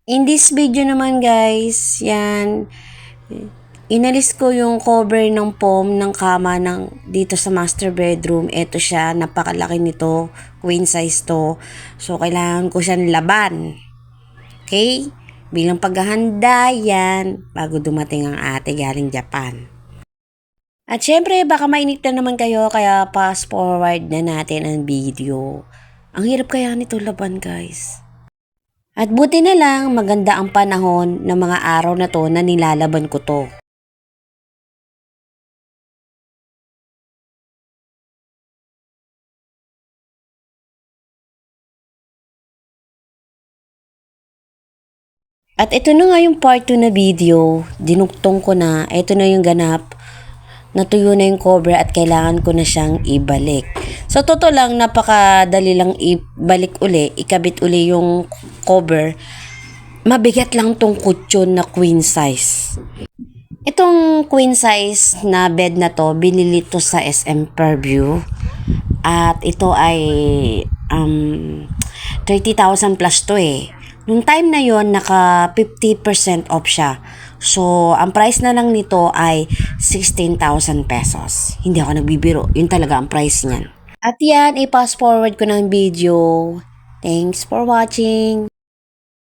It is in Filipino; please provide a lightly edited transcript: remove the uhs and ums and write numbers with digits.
In this video naman guys, yan, inalis ko yung cover ng foam ng kama dito sa master bedroom. Ito siya, napakalaki nito, queen size to. So, kailangan ko siyang laban. Okay? Bilang paghahanda yan, bago dumating ang ate galing Japan. At syempre, baka mainit na naman kayo, kaya fast forward na natin ang video. Ang hirap kaya nito laban guys. At buti na lang maganda ang panahon ng mga araw na to na nilalaban ko to. At ito na nga yung part 2 na video, dinugtong ko na, ito na yung ganap, natuyo na yung cover at kailangan ko na siyang ibalik. So totoo lang, napakadali lang ibalik uli, ikabit uli yung cover. Mabigat lang tong kutsyon na queen size. Itong queen size na bed na to, binili to sa SM Fairview. At ito ay 30,000 plus to eh. Nung time na yon naka 50% off siya. So, ang price na lang nito ay 16,000 pesos. Hindi ako nagbibiro. Yun talaga ang price niyan. At yan, i-fast forward ko ng video. Thanks for watching.